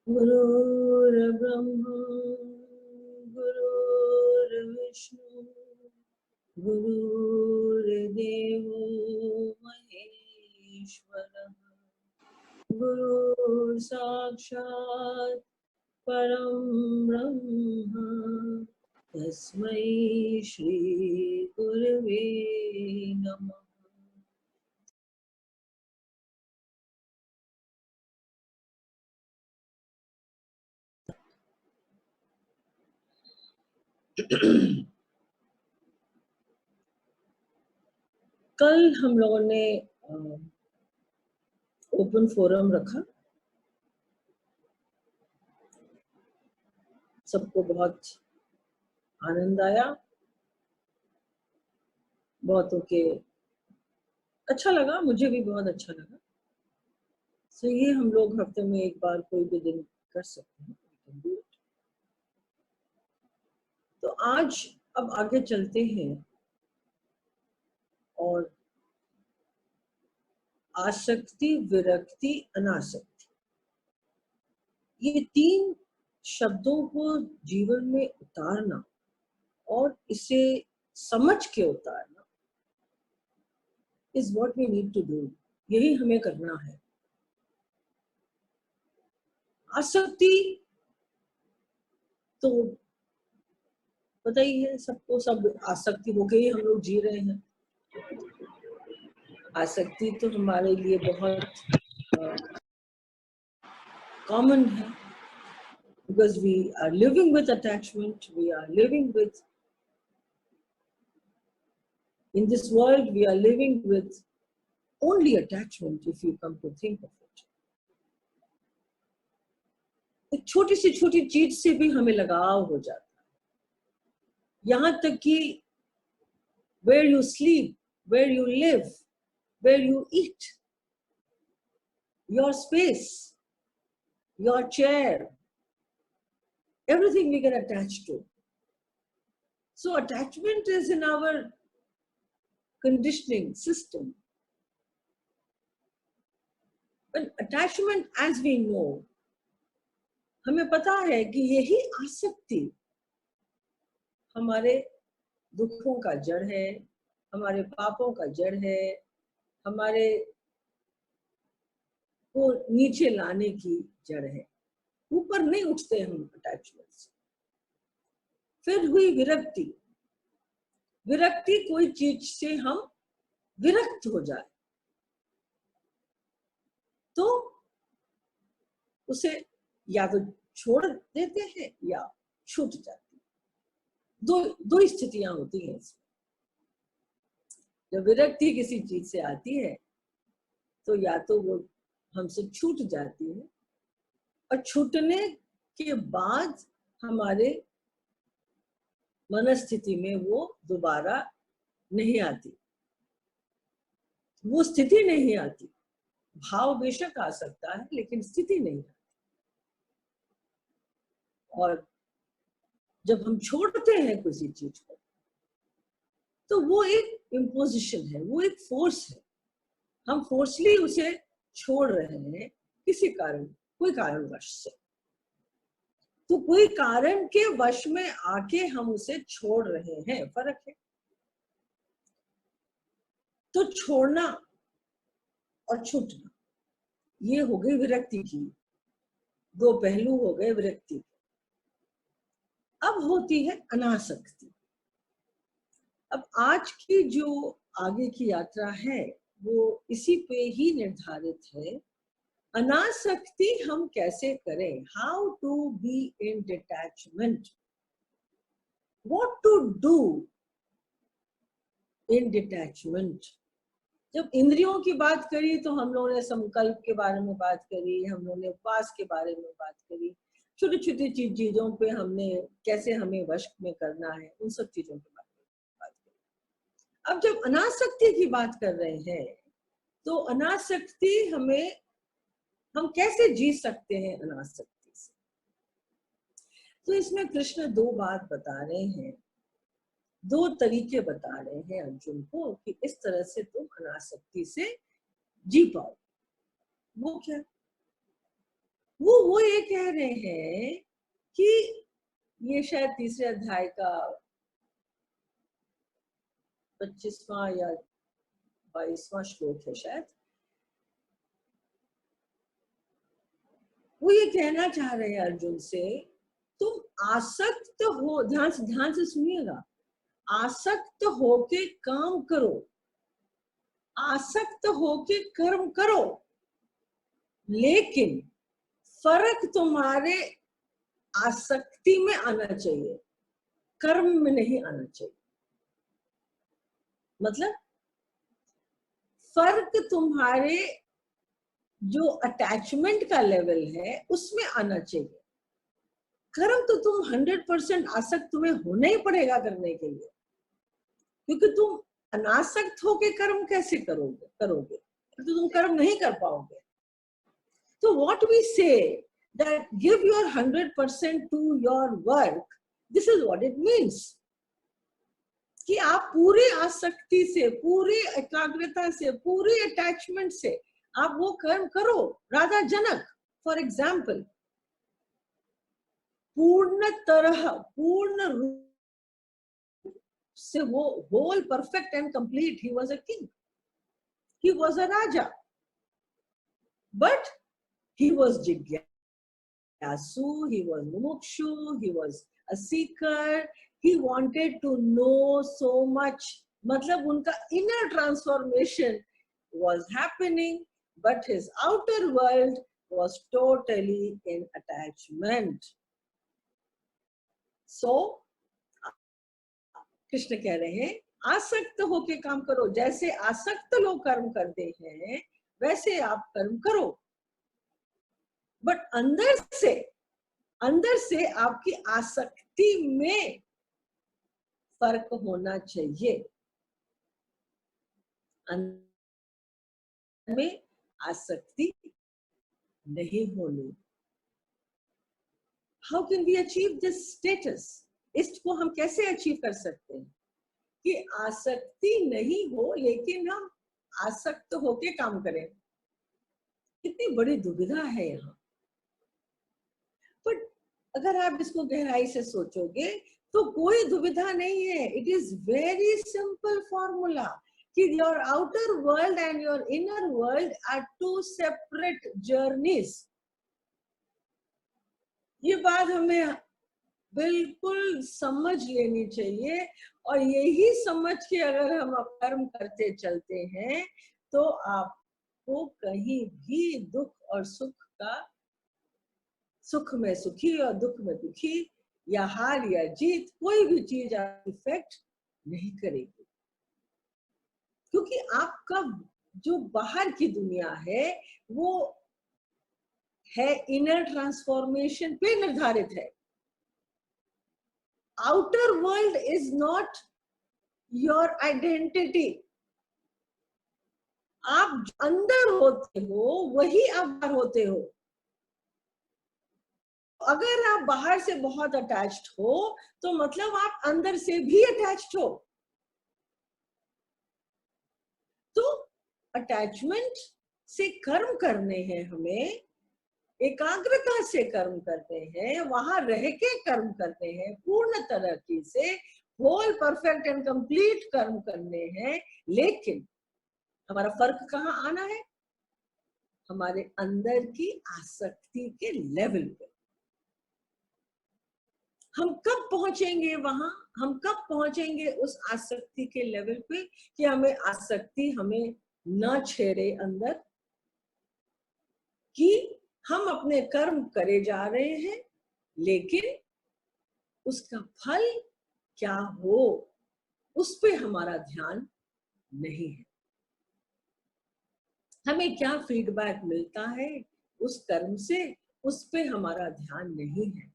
गुरुर्ब्रह्मा गुरुर्विष्णु गुरुर्देवो महेश्वरः गुरुः साक्षात् परं ब्रह्म तस्मै श्री गुरवे नमः। कल हम लोगों ने ओपन फोरम रखा, सबको बहुत आनंद आया, बहुतों के अच्छा लगा, मुझे भी बहुत अच्छा लगा। तो ये हम लोग हफ्ते में एक बार कोई भी दिन कर सकते हैं। तो आज अब आगे चलते हैं और आसक्ति, विरक्ति, अनासक्ति, ये तीन शब्दों को जीवन में उतारना और इसे समझ के उतारना is what we need to do. यही हमें करना है। आसक्ति तो पता ही है सबको, सब आसक्ति हो गई, हम लोग जी रहे हैं। आसक्ति तो हमारे लिए बहुत कॉमन है, because we are living with attachment, we are living with, in this world we are living with only attachment if you come to think of it. एक छोटी सी छोटी चीज से भी हमें लगाव हो जाता है, यहाँ तक कि where you sleep, where you live, where you eat, your space, your chair, everything we get attached to. So attachment is in our conditioning system. But attachment, as we know, हमें पता है कि यही आसक्ति हमारे दुखों का जड़ है, हमारे पापों का जड़ है, हमारे को नीचे लाने की जड़ है। ऊपर नहीं उठते हम अटैचमेंट से। फिर हुई विरक्ति। विरक्ति कोई चीज से हम विरक्त हो जाए तो उसे या तो छोड़ देते हैं या छूट जाती है। दो स्थितियां होती हैं इसमें। जब विरक्ति किसी चीज से आती है तो या तो वो हमसे छूट जाती है और छूटने के बाद हमारे मनस्थिति में वो दोबारा नहीं आती, वो स्थिति नहीं आती। भाव बेशक आ सकता है लेकिन स्थिति नहीं आती। और जब हम छोड़ते हैं किसी चीज को तो वो एक इम्पोजिशन है, वो एक फोर्स है। हम फोर्सली उसे छोड़ रहे हैं किसी कारण, कोई कारणवश से। तो कोई कारण के वश में आके हम उसे छोड़ रहे हैं, फर्क है। तो छोड़ना और छूटना, ये हो गई विरक्ति की। दो पहलू हो गए विरक्ति के। अब होती है अनासक्ति। अब आज की जो आगे की यात्रा है वो इसी पे ही निर्धारित है। अनासक्ति हम कैसे करें, how to be in detachment, what to do in detachment. जब इंद्रियों की बात करी तो हम लोगों ने संकल्प के बारे में बात करी, हम लोगों ने उपवास के बारे में बात करी, छोटी छोटी चीजों पे हमने कैसे हमें वश में करना है, उन सब चीजों के बारे में बात करी। अब जब अनासक्ति की बात कर रहे हैं तो अनासक्ति हम कैसे जी सकते हैं अनासक्ति से। तो इसमें कृष्ण दो बात बता रहे हैं, दो तरीके बता रहे हैं अर्जुन को कि इस तरह से तुम अनासक्ति से जी पाओ। वो क्या, वो ये कह रहे हैं कि ये शायद तीसरे अध्याय का 25वां या 22वां श्लोक है शायद। वो ये कहना चाह रहे हैं अर्जुन से, तुम आसक्त हो, ध्यान से सुनिएगा, आसक्त होके काम करो, आसक्त होके कर्म करो, लेकिन फर्क तुम्हारे आसक्ति में आना चाहिए, कर्म में नहीं आना चाहिए। मतलब फर्क तुम्हारे जो अटैचमेंट का लेवल है उसमें आना चाहिए। कर्म तो तुम 100% आसक्त तुम्हें होना ही पड़ेगा करने के लिए, क्योंकि तुम अनासक्त होके कर्म कैसे करोगे तो तुम कर्म नहीं कर पाओगे। So what we say that give your 100% to your work, this is what it means कि आप पूरी आसक्ति से, पूरी एकाग्रता से, पूरी अटैचमेंट से आप वो कर्म करो। राजा जनक फॉर एग्जाम्पल पूर्ण रूप से वो whole perfect and complete, he was a king, he was a raja, but he was jigyasu, he was mumukshu, he was a seeker, he wanted to know so much, मतलब उनका inner transformation was happening, but his outer world was totally in attachment. So Krishna कह रहे हैं आसक्त होके काम करो, जैसे आसक्त लोग कर्म करते हैं वैसे आप कर्म करो, बट अंदर से आपकी आसक्ति में फर्क होना चाहिए, अंदर में आसक्ति नहीं होनी। How can we achieve this status, इसको हम कैसे अचीव कर सकते हैं कि आसक्ति नहीं हो लेकिन हम आसक्त होके काम करें। कितनी बड़ी दुविधा है यहाँ। बट अगर आप इसको गहराई से सोचोगे तो कोई दुविधा नहीं है। It is very simple formula कि your outer world and your inner world are two separate journeys. ये बात हमें बिल्कुल समझ लेनी चाहिए, और यही समझ के अगर हम कर्म करते चलते हैं तो आपको कहीं भी दुख और सुख में सुखी और दुख में दुखी, या हार या जीत, कोई भी चीज आप इफेक्ट नहीं करेगी, क्योंकि आपका जो बाहर की दुनिया है वो है इनर ट्रांसफॉर्मेशन पे निर्धारित है। Outer world is not your identity. आप अंदर होते हो वही आप बाहर होते हो। अगर आप बाहर से बहुत अटैच्ड हो तो मतलब आप अंदर से भी अटैच्ड हो। तो अटैचमेंट से कर्म करने हैं, हमें एकाग्रता से कर्म करते हैं, वहां रह के कर्म करते हैं, पूर्ण तरह से होल परफेक्ट एंड कंप्लीट कर्म करने हैं। लेकिन हमारा फर्क कहाँ आना है, हमारे अंदर की आसक्ति के लेवल पे। हम कब पहुंचेंगे वहां, हम कब पहुंचेंगे उस आसक्ति के लेवल पे कि हमें आसक्ति हमें न छेड़े अंदर, कि हम अपने कर्म करे जा रहे हैं लेकिन उसका फल क्या हो उस पे हमारा ध्यान नहीं है। हमें क्या फीडबैक मिलता है उस कर्म से, उस पे हमारा ध्यान नहीं है।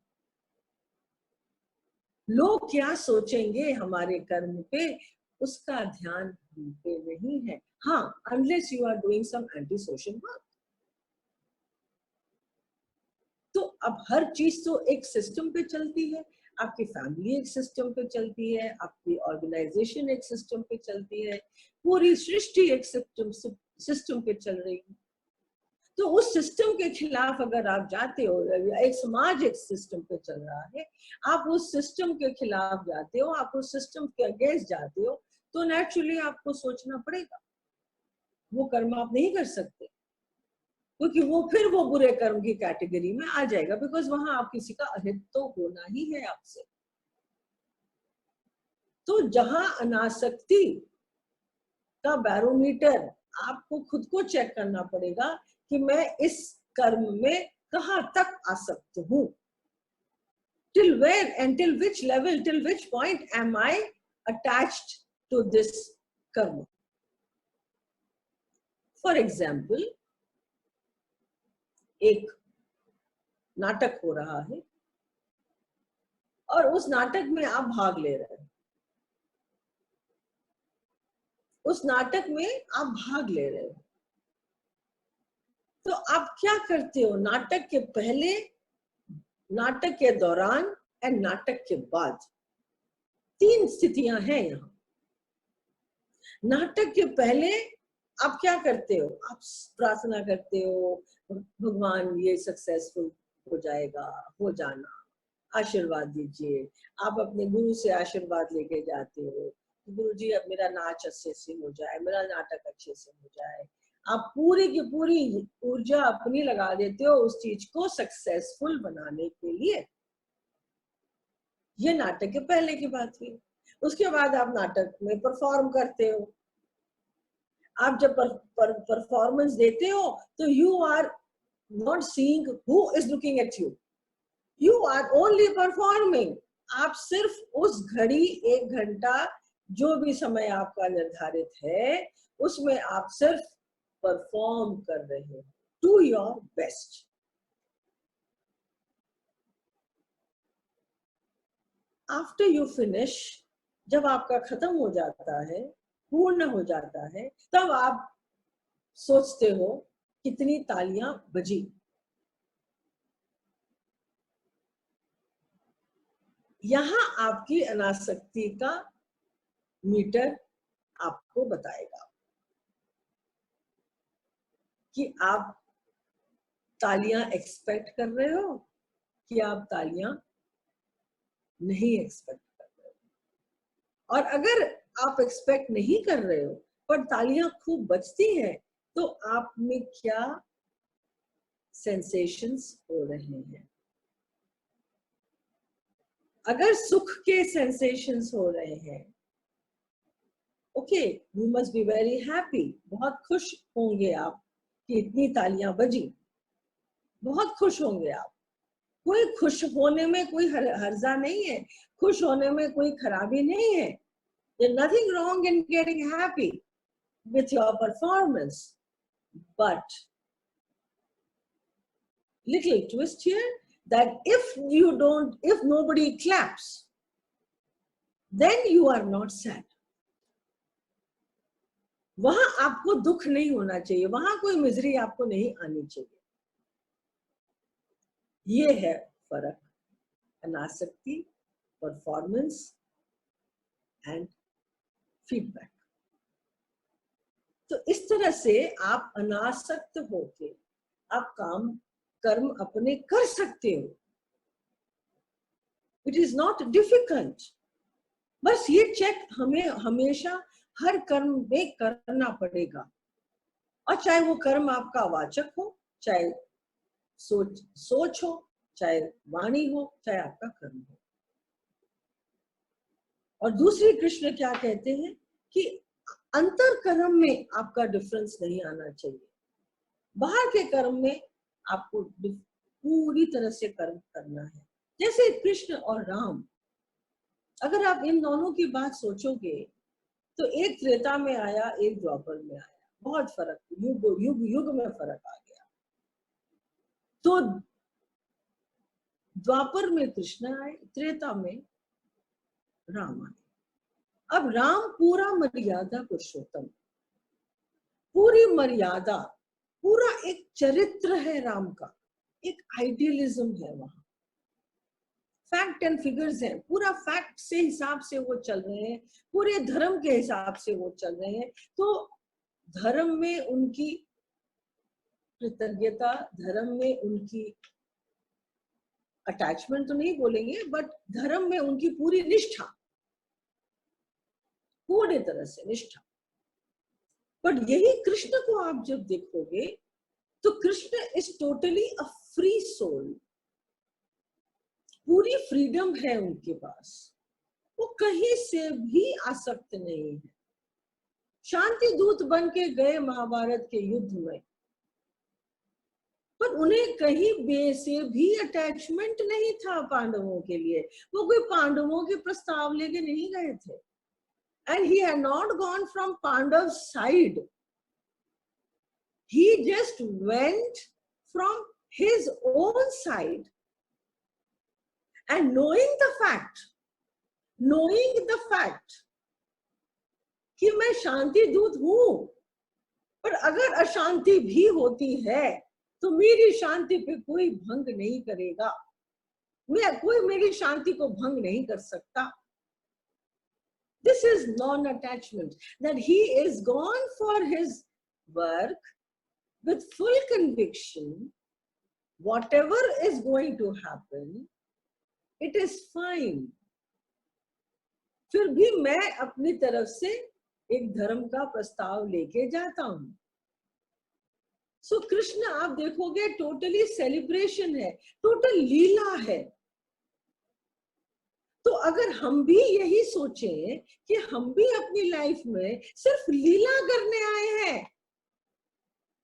लोग क्या सोचेंगे हमारे कर्म पे, उसका ध्यान हम पे नहीं है। हाँ, unless you are doing some anti social work. तो अब हर चीज तो एक सिस्टम पे चलती है, आपकी फैमिली एक सिस्टम पे चलती है, आपकी ऑर्गेनाइजेशन एक सिस्टम पे चलती है, पूरी सृष्टि एक सिस्टम पे चल रही है। तो उस सिस्टम के खिलाफ अगर आप जाते हो, एक समाज एक सिस्टम पे चल रहा है, आप उस सिस्टम के खिलाफ जाते हो, आप उस सिस्टम के अगेंस्ट जाते हो, तो नेचुरली आपको सोचना पड़ेगा। वो कर्म आप नहीं कर सकते क्योंकि वो फिर वो बुरे कर्म की कैटेगरी में आ जाएगा, बिकॉज वहां आप किसी का अहित तो होना ही है आपसे। तो जहां अनासक्ति का बैरोमीटर, आपको खुद को चेक करना पड़ेगा कि मैं इस कर्म में कहां तक आसक्त हूं। till where and till which level, till which point am I attached to this karma. For example, एक नाटक हो रहा है और उस नाटक में आप भाग ले रहे हैं, उस नाटक में आप भाग ले रहे हो, तो आप क्या करते हो नाटक के पहले, नाटक के दौरान एंड नाटक के बाद? तीन स्थितियां हैं यहाँ। नाटक के पहले आप क्या करते हो? आप प्रार्थना करते हो, भगवान ये सक्सेसफुल हो जाएगा, हो जाना, आशीर्वाद दीजिए। आप अपने गुरु से आशीर्वाद लेके जाते हो, गुरु जी अब मेरा नाच अच्छे से हो जाए, मेरा नाटक अच्छे से हो जाए। आप पूरी की पूरी ऊर्जा अपनी लगा देते हो उस चीज को सक्सेसफुल बनाने के लिए। ये नाटक के पहले की बात हुई। उसके बाद आप नाटक में परफॉर्म करते हो। आप जब परफॉर्मेंस देते हो तो you are not seeing who is looking at you, you are only performing. आप सिर्फ उस घड़ी, एक घंटा, जो भी समय आपका निर्धारित है, उसमें आप सिर्फ परफॉर्म कर रहे हो to your best. After you finish, जब आपका खत्म हो जाता है, पूर्ण हो जाता है, तब आप सोचते हो कितनी तालियां बजी। यहां आपकी अनासक्ति का मीटर आपको बताएगा कि आप तालियां एक्सपेक्ट कर रहे हो कि आप तालियां नहीं एक्सपेक्ट कर रहे हो। और अगर आप एक्सपेक्ट नहीं कर रहे हो पर तालियां खूब बजती हैं, तो आप में क्या सेंसेशंस हो रहे हैं? अगर सुख के सेंसेशंस हो रहे हैं, okay, you must be very happy, बहुत खुश होंगे आप कि इतनी तालियां बजी, बहुत खुश होंगे आप। कोई खुश होने में कोई हर्जा नहीं है, खुश होने में कोई खराबी नहीं है। There's nothing wrong in getting happy with your performance, but little twist here, that if nobody claps, then you are not sad. वहां आपको दुख नहीं होना चाहिए, वहां कोई मिजरी आपको नहीं आनी चाहिए। ये है फर्क, अनासक्ति, परफॉर्मेंस एंड फीडबैक। तो इस तरह से आप अनासक्त होके आप काम कर्म अपने कर सकते हो। It is not difficult. बस ये चेक हमें हमेशा हर कर्म में करना पड़ेगा, और चाहे वो कर्म आपका वाचक हो, चाहे सोच हो, चाहे वाणी हो, चाहे आपका कर्म हो। और दूसरी कृष्ण क्या कहते हैं कि अंतर कर्म में आपका डिफरेंस नहीं आना चाहिए, बाहर के कर्म में आपको पूरी तरह से कर्म करना है। जैसे कृष्ण और राम, अगर आप इन दोनों की बात सोचोगे तो एक त्रेता में आया, एक द्वापर में आया, बहुत फर्क, युग युग युग में फर्क आ गया। तो द्वापर में कृष्ण आए, त्रेता में राम आए। अब राम पूरा मर्यादा पुरुषोत्तम, पूरी मर्यादा, पूरा एक चरित्र है राम का, एक आइडियलिज्म है वहां, फैक्ट एंड फिगर्स हैं, पूरा फैक्ट से हिसाब से वो चल रहे हैं, पूरे धर्म के हिसाब से वो चल रहे हैं। तो धर्म में उनकी कृतज्ञता, धर्म में उनकी अटैचमेंट तो नहीं बोलेंगे, बट धर्म में उनकी पूरी निष्ठा, पूरी तरह से निष्ठा। बट यही कृष्ण को आप जब देखोगे तो Krishna is totally a free soul, पूरी फ्रीडम है उनके पास, वो कहीं से भी आसक्त नहीं है। शांति दूत बन के गए महाभारत के युद्ध में, पर उन्हें कहीं बे से भी अटैचमेंट नहीं था पांडवों के लिए, वो कोई पांडवों के प्रस्ताव लेके नहीं गए थे। And he had not gone from Pandav's side. He just went from his own side. And knowing the fact कि मैं शांति दूत हूं, पर अगर अशांति भी होती है तो मेरी शांति पे कोई भंग नहीं करेगा, कोई मेरी शांति को भंग नहीं कर सकता। This is non-attachment, that he is gone for his work with full conviction. Whatever is going to happen, it is fine. फिर भी मैं अपनी तरफ से एक धर्म का प्रस्ताव लेके जाता हूं। सो कृष्ण आप देखोगे टोटली सेलिब्रेशन है, टोटल लीला है। तो अगर हम भी यही सोचें कि हम भी अपनी लाइफ में सिर्फ लीला करने आए हैं,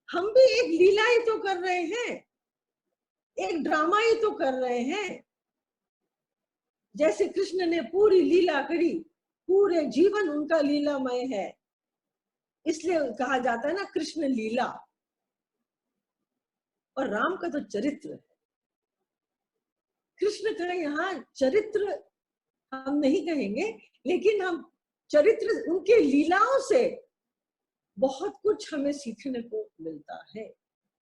हम भी एक लीला ही तो कर रहे हैं, एक ड्रामा ही तो कर रहे हैं। जैसे कृष्ण ने पूरी लीला करी, पूरे जीवन उनका लीलामय है, इसलिए कहा जाता है ना कृष्ण लीला। और राम का तो चरित्र है, कृष्ण का यहाँ चरित्र हम नहीं कहेंगे, लेकिन हम चरित्र, उनके लीलाओं से बहुत कुछ हमें सीखने को मिलता है।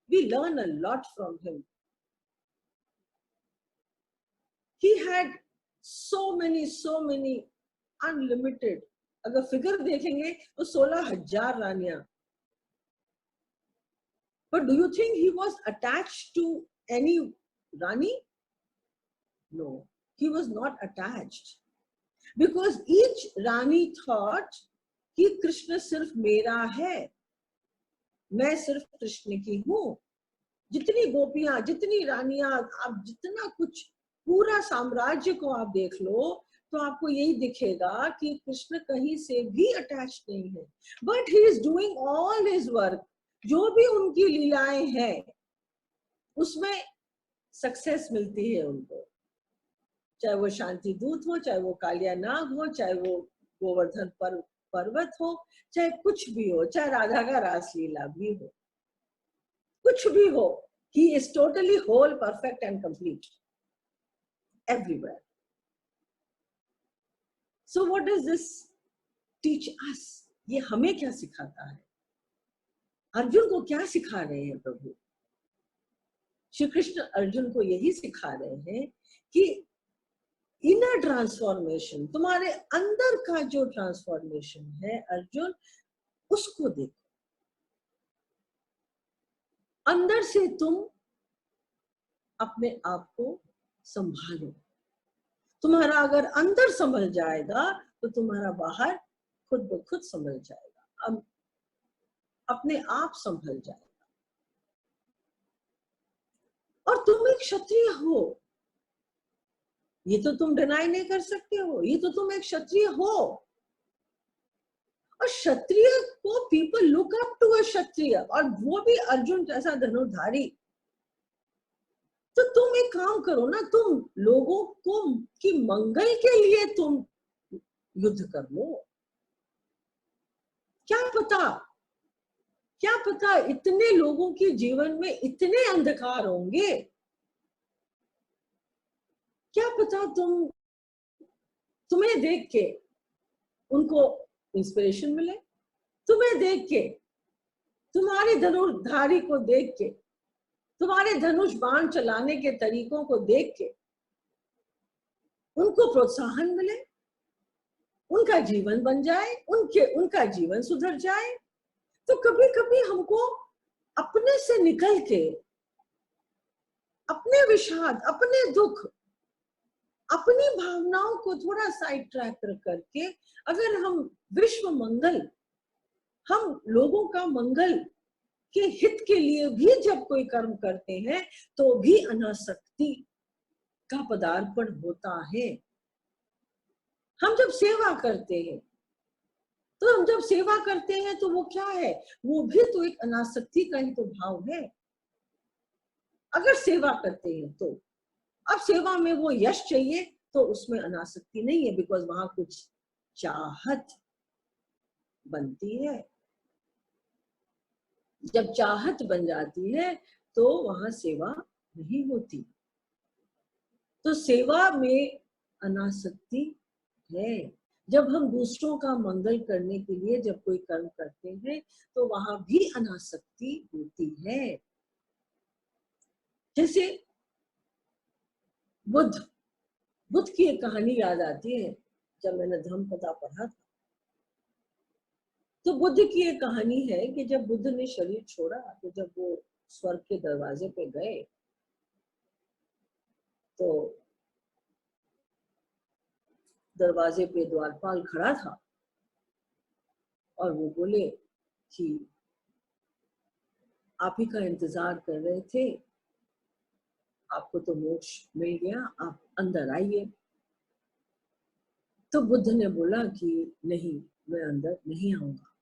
We learn a lot from him. He had so many unlimited, अगर फिगर देखेंगे तो 16,000 रानियां। But do you think he was attached to any Rani? No, he was not attached. Because each Rani thought कि कृष्ण सिर्फ मेरा है, मैं सिर्फ कृष्ण की हूं। जितनी गोपियां, जितनी रानियां, आप जितना कुछ, पूरा साम्राज्य को आप देख लो तो आपको यही दिखेगा कि कृष्ण कहीं से भी अटैच नहीं है। But he is doing all his work, जो भी उनकी लीलाएं हैं उसमें सक्सेस मिलती है उनको, चाहे वो शांति दूत हो, चाहे वो कालिया नाग हो, चाहे वो गोवर्धन पर्वत हो, चाहे कुछ भी हो, चाहे राधा का रासलीला भी हो, कुछ भी हो, he is totally whole, perfect and complete everywhere. So what does this teach us? ये हमें क्या सिखाता है? अर्जुन को क्या सिखा रहे हैं प्रभु? श्री कृष्ण अर्जुन को यही सिखा रहे हैं कि इनर ट्रांसफॉर्मेशन, तुम्हारे अंदर का जो ट्रांसफॉर्मेशन है अर्जुन, उसको देखो। अंदर से तुम अपने आप को संभालो। तुम्हारा अगर अंदर संभल जाएगा तो तुम्हारा बाहर खुद ब खुद संभल जाएगा, अब अपने आप संभल जाएगा। और तुम एक क्षत्रिय हो, ये तो तुम डिनाई नहीं कर सकते हो, ये तो तुम एक क्षत्रिय हो। और क्षत्रिय को people look up to a Kshatriya, और वो भी अर्जुन जैसा धनुर्धारी। तो तुम एक काम करो ना, तुम लोगों को की मंगल के लिए तुम युद्ध कर लो। क्या पता इतने लोगों के जीवन में इतने अंधकार होंगे, क्या पता तुम्हें देख के उनको इंस्पिरेशन मिले, तुम्हें देख के, तुम्हारे धनुर्धारी को देख के, तुम्हारे धनुष बाण चलाने के तरीकों को देख के उनको प्रोत्साहन मिले, उनका जीवन बन जाए, उनका जीवन सुधर जाए। तो कभी कभी हमको अपने से निकल के, अपने विषाद, अपने दुख, अपनी भावनाओं को थोड़ा साइड ट्रैक करके, अगर हम विश्व मंगल, हम लोगों का मंगल के हित के लिए भी जब कोई कर्म करते हैं, तो भी अनासक्ति का पदार्पण होता है। हम जब सेवा करते हैं, तो वो क्या है, वो भी तो एक अनासक्ति का ही तो भाव है। अगर सेवा करते हैं तो अब सेवा में वो यश चाहिए, तो उसमें अनासक्ति नहीं है, बिकॉज वहां कुछ चाहत बनती है। जब चाहत बन जाती है तो वहां सेवा नहीं होती। तो सेवा में अनासक्ति है। जब हम दूसरों का मंगल करने के लिए जब कोई कर्म करते हैं, तो वहां भी अनासक्ति होती है। जैसे बुद्ध की एक कहानी याद आती है, जब मैंने धम्मपद पढ़ा था। तो बुद्ध की एक कहानी है कि जब बुद्ध ने शरीर छोड़ा, तो जब वो स्वर्ग के दरवाजे पे गए, तो दरवाजे पे द्वारपाल खड़ा था और वो बोले कि आप ही का इंतजार कर रहे थे, आपको तो मोक्ष मिल गया, आप अंदर आइए। तो बुद्ध ने बोला कि नहीं, मैं अंदर नहीं आऊंगा।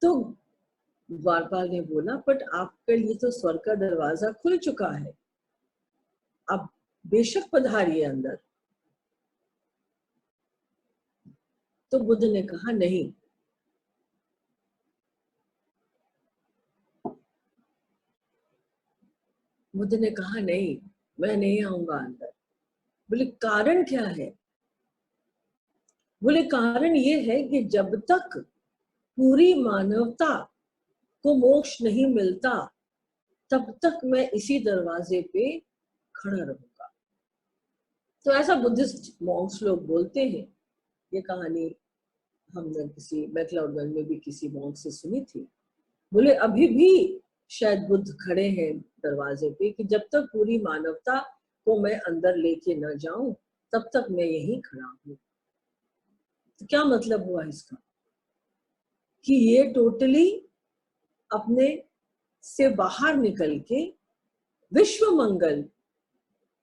तो द्वारपाल ने बोला, बट आपके लिए तो स्वर्ग का दरवाजा खुल चुका है, आप बेशक पधारिए अंदर। तो बुद्ध ने कहा नहीं, बुद्ध ने कहा नहीं, मैं नहीं आऊंगा अंदर। बोले कारण क्या है? बोले कारण ये है कि जब तक पूरी मानवता को मोक्ष नहीं मिलता, तब तक मैं इसी दरवाजे पे खड़ा रहूंगा। तो ऐसा बुद्धिस्ट मॉन्क्स लोग बोलते हैं। ये कहानी हमने किसी मैक्लाउडगंज में भी किसी मॉन्क से सुनी थी। बोले अभी भी शायद बुद्ध खड़े हैं दरवाजे पे कि जब तक पूरी मानवता को मैं अंदर लेके न जाऊं, तब तक मैं यहीं खड़ा हूं। तो क्या मतलब हुआ इसका? कि ये टोटली अपने से बाहर निकल के विश्व मंगल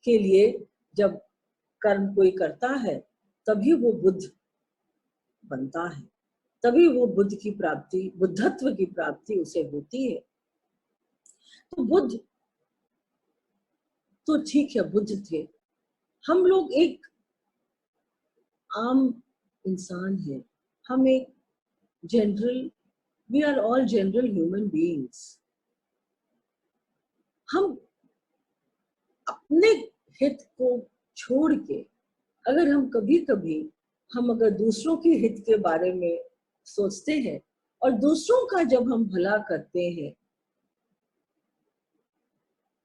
के लिए जब कर्म कोई करता है, तभी वो बुद्ध बनता है, तभी वो बुद्ध की प्राप्ति, बुद्धत्व की प्राप्ति उसे होती है। तो बुद्ध तो ठीक है, बुद्ध थे। हम लोग एक आम इंसान है, हम एक general, we are all general human beings. हम अपने हित को छोड़ के, अगर हम कभी कभी हम अगर दूसरों के हित के बारे में सोचते हैं और दूसरों का जब हम भला करते हैं,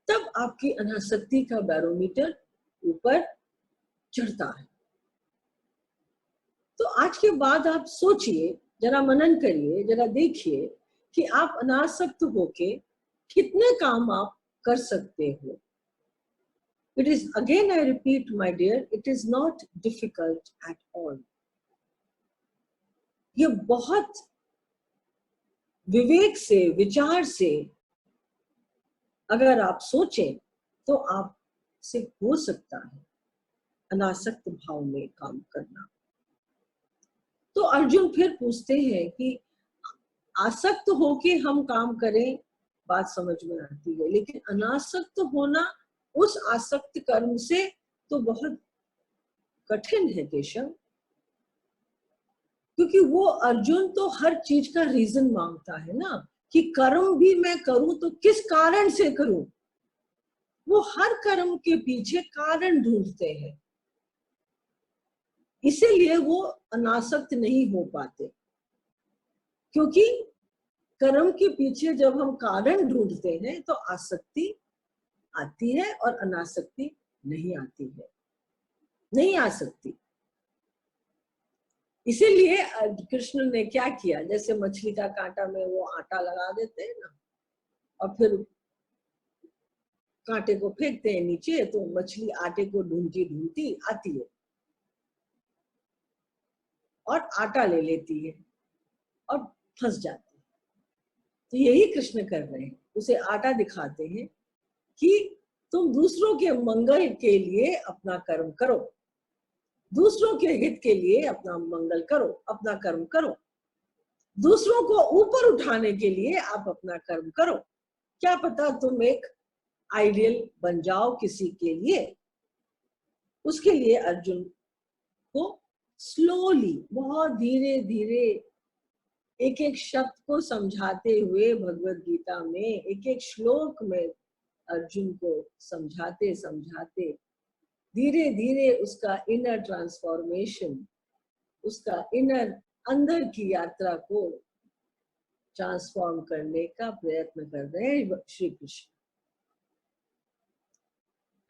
तब आपकी अनासक्ति का बैरोमीटर ऊपर चढ़ता है। तो आज के बाद आप सोचिए, जरा मनन करिए, जरा देखिए कि आप अनासक्त होके कितने काम आप कर सकते हो। It is, again I repeat my dear, it is not difficult at all. ये बहुत विवेक से, विचार से अगर आप सोचें, तो आप से हो सकता है अनासक्त भाव में काम करना। तो अर्जुन फिर पूछते हैं कि आसक्त होके हम काम करें, बात समझ में आती है, लेकिन अनासक्त होना उस आसक्त कर्म से तो बहुत कठिन है केशव, क्योंकि वो अर्जुन तो हर चीज का रीजन मांगता है ना, कि कर्म भी मैं करूं तो किस कारण से करूं। वो हर कर्म के पीछे कारण ढूंढते हैं, इसीलिए वो अनासक्त नहीं हो पाते। क्योंकि कर्म के पीछे जब हम कारण ढूंढते हैं तो आसक्ति आती है और अनासक्ति नहीं आती है, नहीं आ सकती। इसीलिए कृष्ण ने क्या किया, जैसे मछली का कांटा में वो आटा लगा देते हैं ना, और फिर कांटे को फेंकते हैं नीचे, तो मछली आटे को ढूंढती ढूंढती आती है और आटा ले लेती है और फंस जाती है। तो यही कृष्ण कर रहे हैं, उसे आटा दिखाते हैं कि तुम दूसरों के मंगल के लिए अपना कर्म करो, दूसरों के हित के लिए अपना मंगल करो, अपना कर्म करो, दूसरों को ऊपर उठाने के लिए आप अपना कर्म करो। क्या पता तुम एक आइडियल बन जाओ किसी के लिए। उसके लिए अर्जुन को स्लोली, बहुत धीरे धीरे, एक एक शब्द को समझाते हुए भगवत गीता में एक एक श्लोक में अर्जुन को समझाते समझाते धीरे धीरे उसका इनर ट्रांसफॉर्मेशन, उसका इनर अंदर की यात्रा को ट्रांसफॉर्म करने का प्रयत्न कर रहे हैं श्री कृष्ण।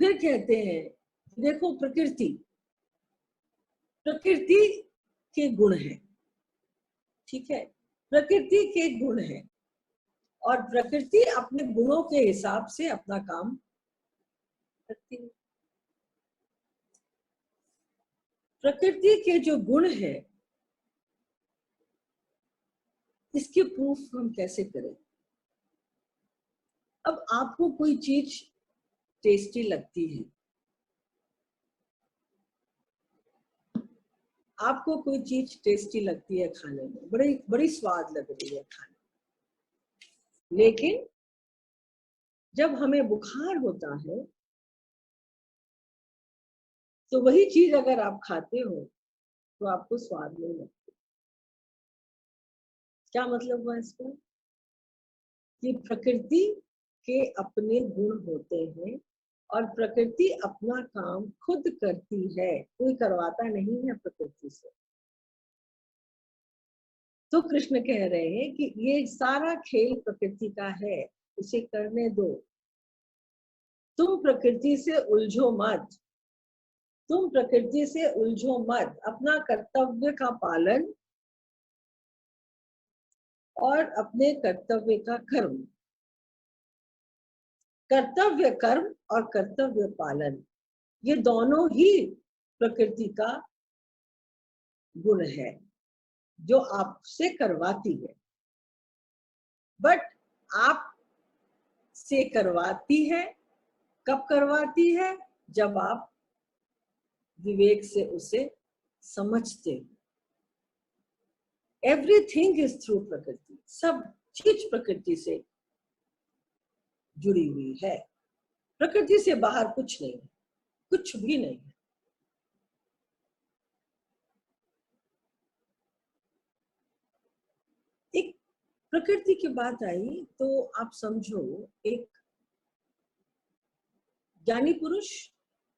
फिर कहते हैं, देखो प्रकृति, प्रकृति के गुण है, ठीक है, प्रकृति के गुण है और प्रकृति अपने गुणों के हिसाब से अपना काम करती है। प्रकृति के जो गुण है, इसके प्रूफ हम कैसे करें। अब आपको कोई चीज टेस्टी लगती है, आपको कोई चीज टेस्टी लगती है खाने में, बड़ी बड़ी स्वाद लग रही है खाने में, लेकिन जब हमें बुखार होता है तो वही चीज अगर आप खाते हो तो आपको स्वाद नहीं लगती। क्या मतलब हुआ इसका, कि प्रकृति के अपने गुण होते हैं और प्रकृति अपना काम खुद करती है, कोई करवाता नहीं है प्रकृति से। तो कृष्ण कह रहे हैं कि ये सारा खेल प्रकृति का है, उसे करने दो, तुम प्रकृति से उलझो मत, तुम प्रकृति से उलझो मत, अपना कर्तव्य का पालन और अपने कर्तव्य का कर्म, कर्तव्य कर्म और कर्तव्य पालन, ये दोनों ही प्रकृति का गुण है जो आपसे करवाती है। बट आप से करवाती है, कब करवाती है, जब आप विवेक से उसे समझते हो। एवरीथिंग इज थ्रू प्रकृति, सब चीज प्रकृति से जुड़ी हुई है, प्रकृति से बाहर कुछ नहीं है, कुछ भी नहीं है। एक प्रकृति की बात आई तो आप समझो, एक ज्ञानी पुरुष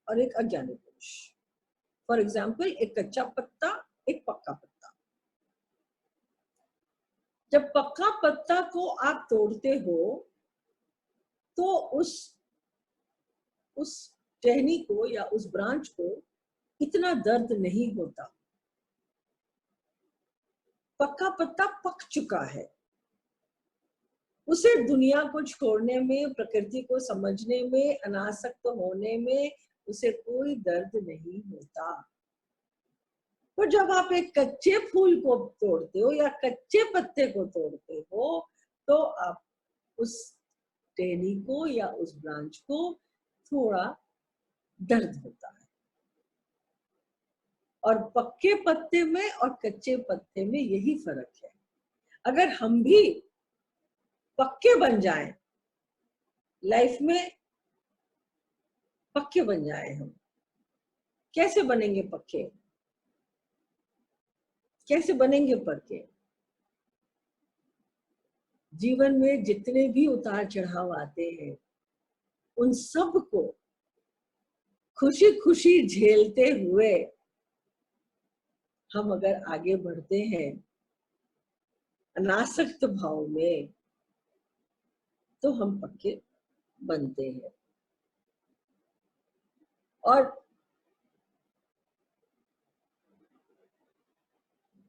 और एक अज्ञानी पुरुष। फॉर एग्जाम्पल, एक कच्चा पत्ता, एक पक्का पत्ता। जब पक्का पत्ता को आप तोड़ते हो तो उस टहनी को या उस ब्रांच को इतना दर्द नहीं होता। पक्का पत्ता पक चुका है, उसे दुनिया को छोड़ने में, प्रकृति को समझने में, अनासक्त होने में उसे कोई दर्द नहीं होता। तो जब आप एक कच्चे फूल को तोड़ते हो या कच्चे पत्ते को तोड़ते हो तो आप उस टहनी को या उस ब्रांच को थोड़ा दर्द होता है। और पक्के पत्ते में और कच्चे पत्ते में यही फर्क है। अगर हम भी पक्के बन जाएं, लाइफ में पक्के बन जाएं, हम कैसे बनेंगे पक्के, कैसे बनेंगे पक्के? जीवन में जितने भी उतार चढ़ाव आते हैं उन सब को खुशी खुशी झेलते हुए हम अगर आगे बढ़ते हैं अनासक्त भाव में, तो हम पक्के बनते हैं। और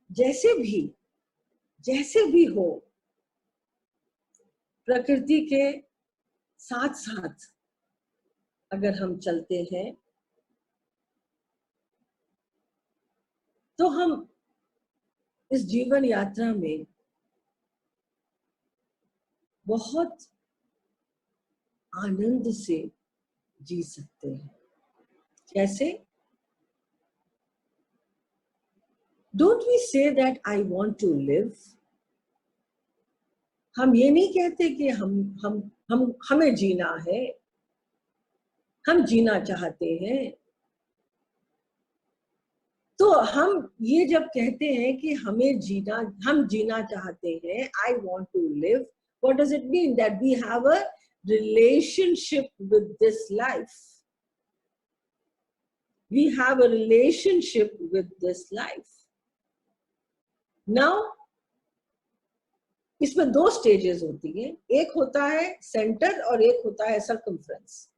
जैसे भी हो, प्रकृति के साथ साथ अगर हम चलते हैं तो हम इस जीवन यात्रा में बहुत आनंद से जी सकते हैं। कैसे? Don't we say that I want to live? हम ये नहीं कहते कि हमें जीना है, हम जीना चाहते हैं। तो हम ये जब कहते हैं कि हम जीना चाहते हैं, I want to live, what does it mean? That we have a relationship with this life. We have a relationship with this life. Now, इसमें दो स्टेजेस होती हैं, एक होता है सेंटर और एक होता है सर्कमफ्रेंस।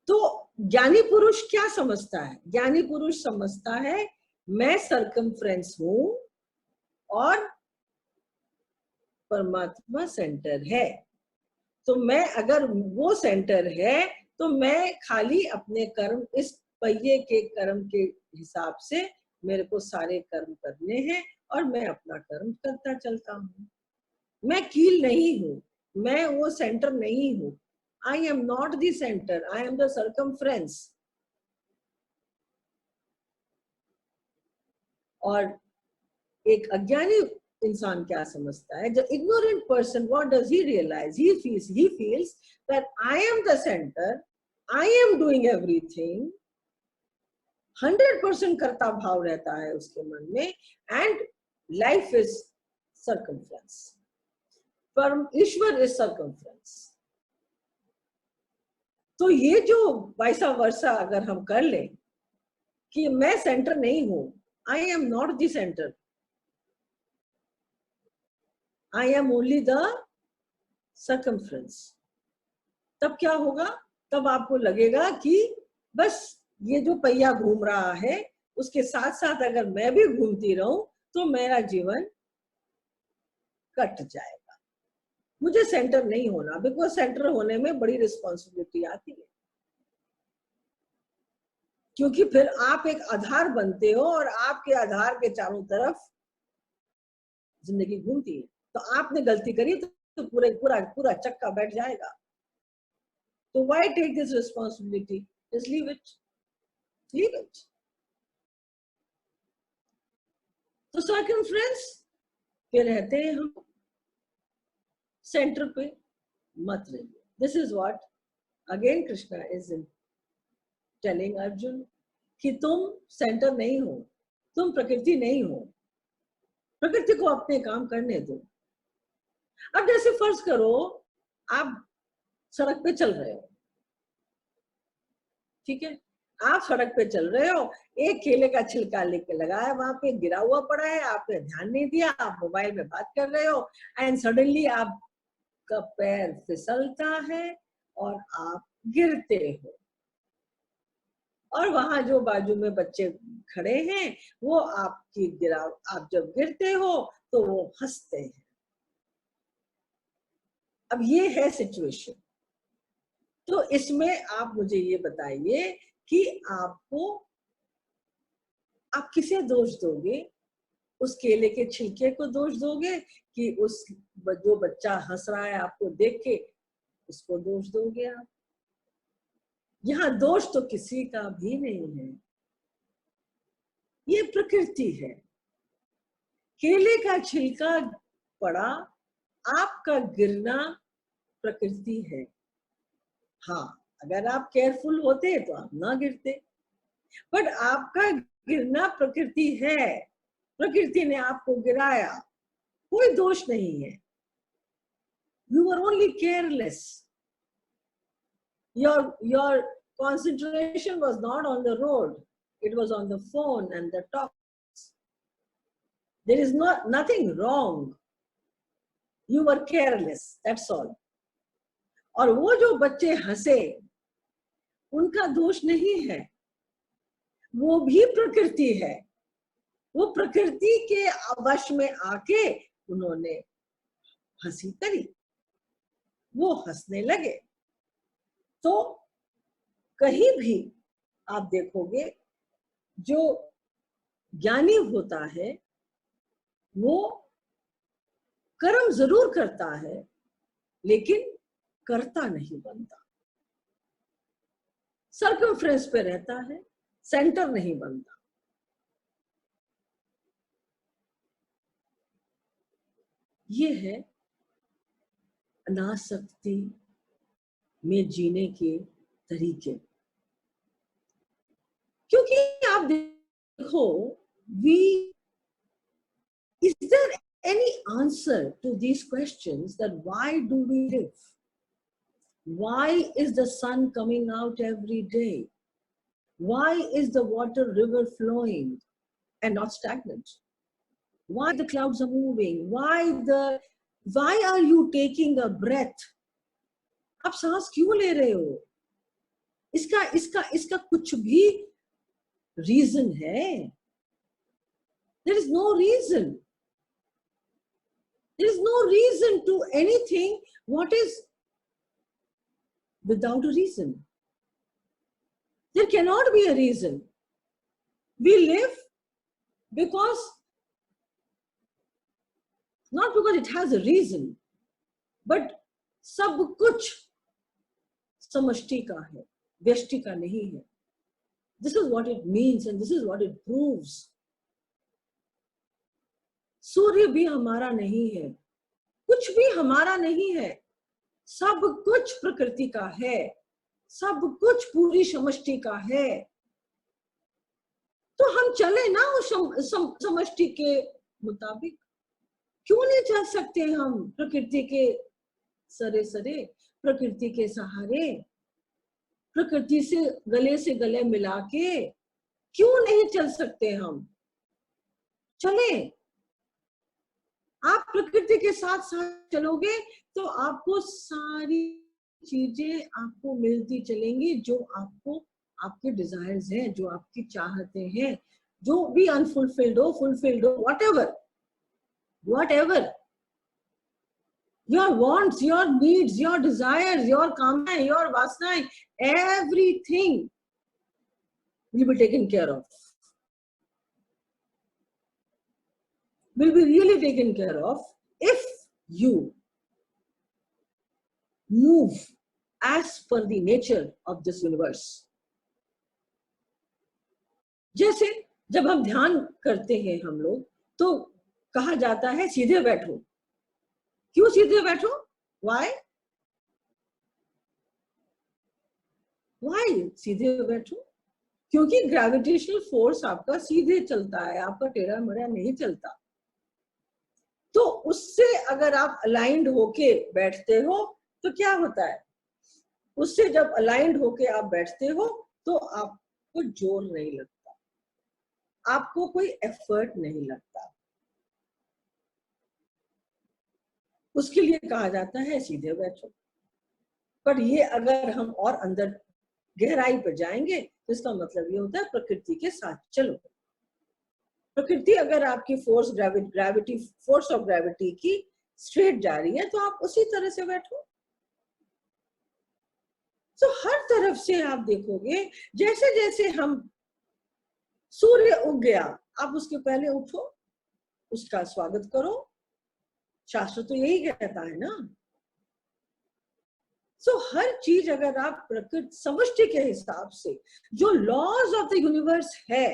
तो ज्ञानी पुरुष क्या समझता है? ज्ञानी पुरुष समझता है मैं सर्कमफ्रेंस हूं और परमात्मा सेंटर है। तो मैं अगर वो सेंटर है तो मैं खाली अपने कर्म, इस पहिए के कर्म के हिसाब से मेरे को सारे कर्म करने हैं और मैं अपना कर्म करता चलता हूँ। मैं कील नहीं हूँ, मैं वो सेंटर नहीं हूँ। I am not the center, I am the circumference. और एक अज्ञानी इंसान क्या समझता है? The ignorant person, what does he realize? He feels that I am the center, I am doing everything. 100% कर्ता भाव रहता है उसके मन में, and life is circumference. परम ईश्वर is circumference. तो ये जो वैसा वर्षा अगर हम कर लें कि मैं सेंटर नहीं हूं, I am not the center, I am only the circumference, तब क्या होगा? तब आपको लगेगा कि बस ये जो पहिया घूम रहा है उसके साथ साथ अगर मैं भी घूमती रहूं तो मेरा जीवन कट जाएगा। मुझे सेंटर नहीं होना, बिकॉज सेंटर होने में बड़ी रिस्पॉन्सिबिलिटी आती है, क्योंकि फिर आप एक आधार बनते हो और आपके आधार के चारों तरफ जिंदगी घूमती है। तो आपने गलती करी तो पूरा चक्का बैठ जाएगा। तो why take this responsibility? Just leave it. तो सर्कमफ्रेंस पे रहते हैं हम, सेंटर पे मत रहिए। This is what again Krishna is telling Arjun कि तुम सेंटर नहीं हो, तुम प्रकृति नहीं हो, प्रकृति को अपने काम करने दो। अब जैसे फर्ज करो आप सड़क पे चल रहे हो, ठीक है, आप सड़क पे चल रहे हो, एक केले का छिलका लेके लगाया वहां पे, गिरा हुआ पड़ा है, आपने ध्यान नहीं दिया, आप मोबाइल में बात कर रहे हो, एंड सडनली आपका पैर फिसलता है और आप गिरते हो। और वहां जो बाजू में बच्चे खड़े हैं वो आप जब गिरते हो तो वो हंसते हैं। अब ये है सिचुएशन। तो इसमें आप मुझे ये बताइए कि आप किसे दोष दोगे? उस केले के छिलके को दोष दोगे कि जो बच्चा हंस रहा है आपको देख के, उसको दोष दोगे आप? यहाँ दोष तो किसी का भी नहीं है, ये प्रकृति है। केले का छिलका पड़ा, आपका गिरना प्रकृति है। हाँ, अगर आप केयरफुल होते तो आप ना गिरते, बट आपका गिरना प्रकृति है, प्रकृति ने आपको गिराया, कोई दोष नहीं है। You were only careless. Your concentration was not on the road, it was on the phone and the talks. There is nothing wrong. You were careless, that's all. और वो जो बच्चे हंसे, उनका दोष नहीं है, वो भी प्रकृति है। वो प्रकृति के वश में आके उन्होंने हंसी करी, वो हंसने लगे। तो कहीं भी आप देखोगे जो ज्ञानी होता है वो कर्म जरूर करता है, लेकिन करता नहीं बनता, सर्कमफ्रेंस पे रहता है, सेंटर नहीं बनता। ये है अनासक्ति में जीने के तरीके। क्योंकि आप देखो, is there any answer to these questions that why do we live? Why is the sun coming out every day? Why is the water river flowing and not stagnant? Why the clouds are moving? Why are you taking a breath? आप सांस क्यों ले रहे हो? इसका कुछ भी reason है? There is no reason. There is no reason to anything what is without a reason. There cannot be a reason. We live because, not because it has a reason, but सब कुछ समष्टि का है, व्यष्टि का नहीं है. This is what it means and this is what it proves. सूर्य भी हमारा नहीं है, कुछ भी हमारा नहीं है, सब कुछ प्रकृति का है, सब कुछ पूरी समष्टि का है. तो हम चले ना उस समष्टि के मुताबिक. क्यों नहीं चल सकते हम प्रकृति के सरे सरे, प्रकृति के सहारे, प्रकृति से गले मिला के क्यों नहीं चल सकते हम? चले. आप प्रकृति के साथ साथ चलोगे तो आपको सारी चीजें आपको मिलती चलेंगी जो आपको, आपके डिजायर्स हैं, जो आपकी चाहते हैं, जो भी अनफुलफिल्ड हो, फुलफिल्ड हो, whatever your wants, your needs, your desires, your kamna, your vasna, everything will be taken care of, will be really taken care of if you move as per the nature of this universe. जैसे जब हम ध्यान करते हैं हम लोग, तो कहा जाता है सीधे बैठो. क्यों सीधे बैठो? Why सीधे बैठो? क्योंकि ग्रेविटेशनल फोर्स आपका सीधे चलता है, आपका टेढ़ा मेढ़ा नहीं चलता. तो उससे अगर आप अलाइंड होके बैठते हो तो क्या होता है? उससे जब अलाइंड होके आप बैठते हो तो आपको जोर नहीं लगता, आपको कोई एफर्ट नहीं लगता. उसके लिए कहा जाता है सीधे बैठो. पर ये अगर हम और अंदर गहराई पर जाएंगे तो इसका मतलब ये होता है प्रकृति के साथ चलो. प्रकृति अगर आपकी फोर्स ऑफ ग्रेविटी की स्ट्रेट जा रही है तो आप उसी तरह से बैठो. तो हर तरफ से आप देखोगे, जैसे जैसे हम, सूर्य उग गया, आप उसके पहले उठो, उसका स्वागत करो. शास्त्र तो यही कहता है ना. सो हर चीज अगर आप प्रकृति समष्टि के हिसाब से जो लॉज ऑफ द यूनिवर्स है,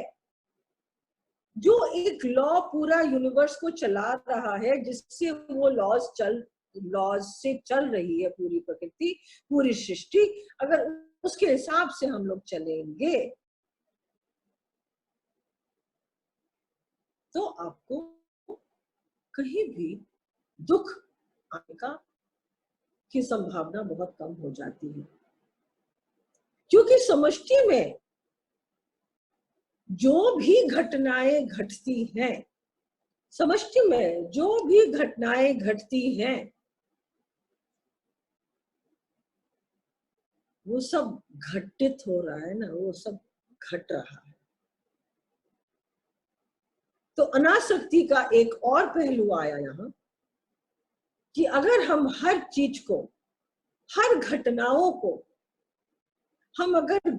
जो एक लॉ पूरा यूनिवर्स को चला रहा है, जिससे वो लॉज से चल रही है पूरी प्रकृति, पूरी सृष्टि, अगर उसके हिसाब से हम लोग चलेंगे तो आपको कहीं भी दुख आने की संभावना बहुत कम हो जाती है, क्योंकि समष्टि में जो भी घटनाएं घटती हैं, समष्टि में जो भी घटनाएं घटती हैं, वो सब घटित हो रहा है ना, वो सब घट रहा है। तो अनासक्ति का एक और पहलू आया यहाँ कि अगर हम हर चीज को, हर घटनाओं को हम अगर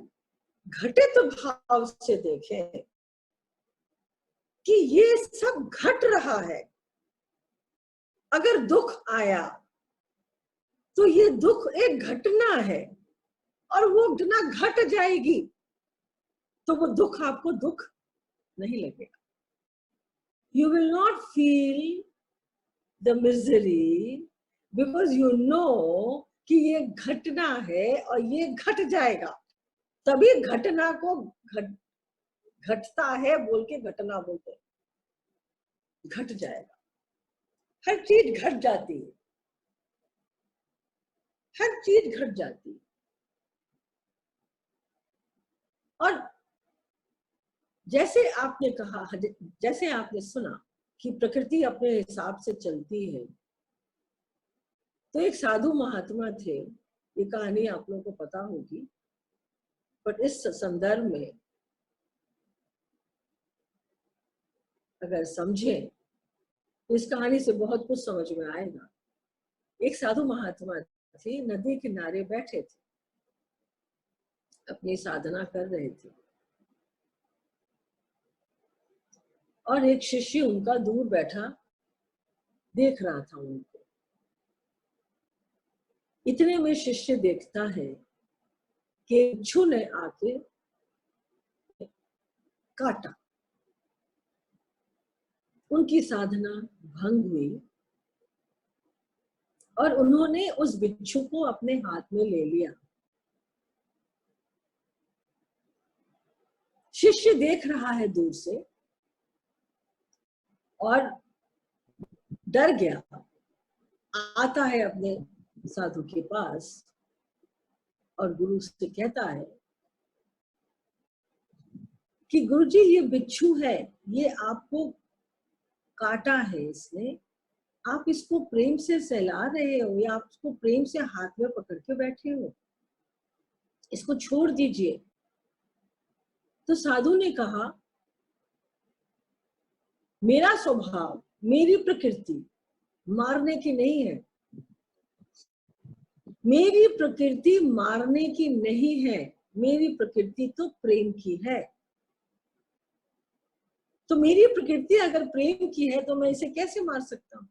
घटित भाव से देखें कि ये सब घट रहा है, अगर दुख आया तो ये दुख एक घटना है और वो घटना घट जाएगी, तो वो दुख आपको दुख नहीं लगेगा। You will not feel the misery because you know कि ये घटना है और ये घट जाएगा। तभी घटना को घटता है बोल के घटना बोलते हैं, घट जाएगा। हर चीज घट जाती है, हर चीज घट जाती है। और जैसे आपने कहा, जैसे आपने सुना कि प्रकृति अपने हिसाब से चलती है, तो एक साधु महात्मा थे, ये कहानी आप लोगों को पता होगी, बट इस संदर्भ में अगर समझें तो इस कहानी से बहुत कुछ समझ में आएगा। एक साधु महात्मा थे, नदी किनारे बैठे थे, अपनी साधना कर रहे थे, और एक शिष्य उनका दूर बैठा देख रहा था उनको। इतने में शिष्य देखता है कि बिच्छू ने आके काटा, उनकी साधना भंग हुई और उन्होंने उस बिच्छू को अपने हाथ में ले लिया। शिष्य देख रहा है दूर से और डर गया, आता है अपने साधु के पास और गुरु से कहता है कि गुरुजी ये बिच्छू है, ये आपको काटा है इसने, आप इसको प्रेम से सहला रहे हो या आप इसको प्रेम से हाथ में पकड़ के बैठे हो, इसको छोड़ दीजिए। तो साधु ने कहा, मेरा स्वभाव, मेरी प्रकृति मारने की नहीं है, मेरी प्रकृति मारने की नहीं है, मेरी प्रकृति तो प्रेम की है। तो मेरी प्रकृति अगर प्रेम की है तो मैं इसे कैसे मार सकता हूं?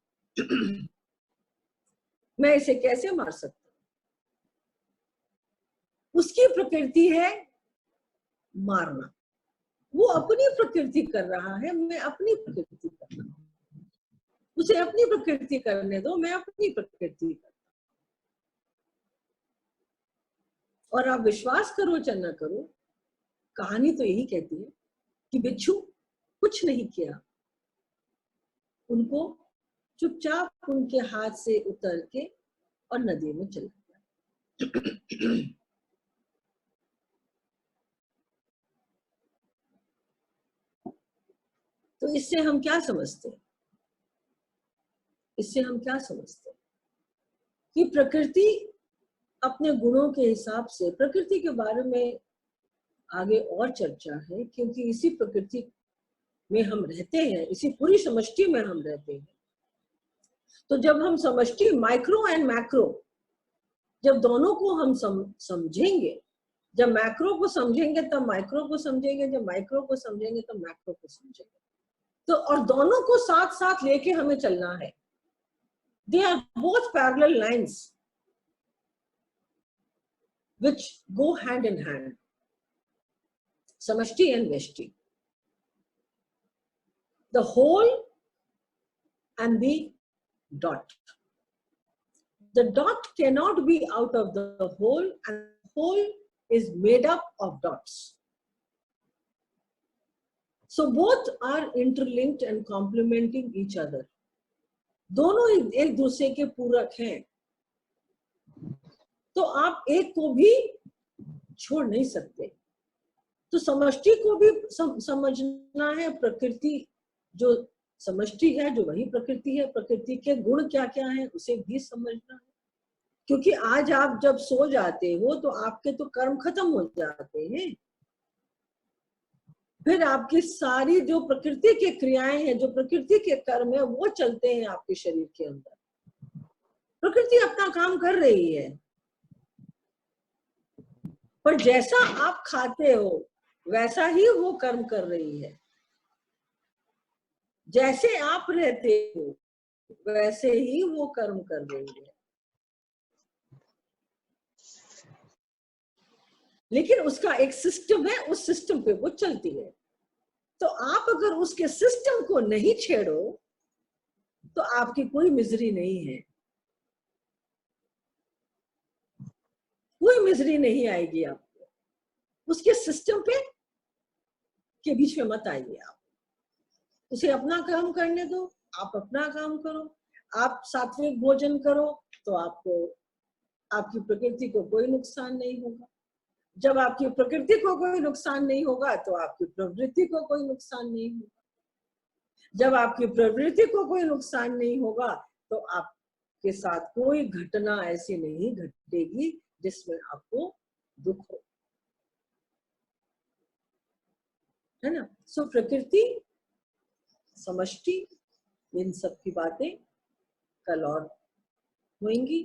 मैं इसे कैसे मार सकता हूं? उसकी प्रकृति है मारना, वो अपनी प्रकृति कर रहा है, मैं अपनी प्रकृति कर रहा हूं। उसे अपनी प्रकृति करने दो, मैं अपनी प्रकृति कर। और आप विश्वास करो चाहे न करो, कहानी तो यही कहती है कि बिच्छू कुछ नहीं किया, उनको चुपचाप उनके हाथ से उतर के और नदी में चला गया। तो इससे हम क्या समझते हैं? इससे हम क्या समझते हैं कि प्रकृति अपने गुणों के हिसाब से, प्रकृति के बारे में आगे और चर्चा है, क्योंकि इसी प्रकृति में हम रहते हैं, इसी पूरी समष्टि में हम रहते हैं। तो जब हम समष्टि, माइक्रो एंड मैक्रो, जब दोनों को हम समझेंगे, जब मैक्रो को समझेंगे तब माइक्रो को समझेंगे, जब माइक्रो को समझेंगे तब मैक्रो को समझेंगे। तो और दोनों को साथ साथ लेके हमें चलना है। They are both parallel lines. which go hand in hand. Samashti and Veshti. The whole and the dot. The dot cannot be out of the whole, and the whole is made up of dots. So both are interlinked and complementing each other. दोनों एक दूसरे के पूरक हैं, तो आप एक को भी छोड़ नहीं सकते. तो समष्टि को भी समझना है. प्रकृति जो समष्टि है, जो वही प्रकृति है, प्रकृति के गुण क्या क्या हैं उसे भी समझना है. क्योंकि आज आप जब सो जाते हो तो आपके तो कर्म खत्म हो जाते हैं. फिर आपकी सारी जो प्रकृति के क्रियाएं हैं, जो प्रकृति के कर्म है, वो चलते हैं आपके शरीर के अंदर. प्रकृति अपना काम कर रही है, पर जैसा आप खाते हो वैसा ही वो कर्म कर रही है. जैसे आप रहते हो वैसे ही वो कर्म कर रही है. लेकिन उसका एक सिस्टम है, उस सिस्टम पे वो चलती है. तो आप अगर उसके सिस्टम को नहीं छेड़ो तो आपकी कोई मिजरी नहीं है, कोई मिजरी नहीं आएगी आपको. उसके सिस्टम पे के बीच में मत आइए. आप उसे अपना काम करने दो, आप अपना काम करो. आप सात्विक भोजन करो तो आपको, आपकी प्रकृति को कोई नुकसान नहीं होगा. जब आपकी प्रकृति को कोई नुकसान नहीं होगा तो आपकी प्रवृत्ति को कोई नुकसान नहीं होगा. जब आपकी प्रवृत्ति को कोई नुकसान नहीं होगा तो आपके साथ कोई घटना ऐसी नहीं घटेगी जिसमें आपको दुख हो, है ना. सो प्रकृति, समष्टि, इन सब की बातें कल और होंगी.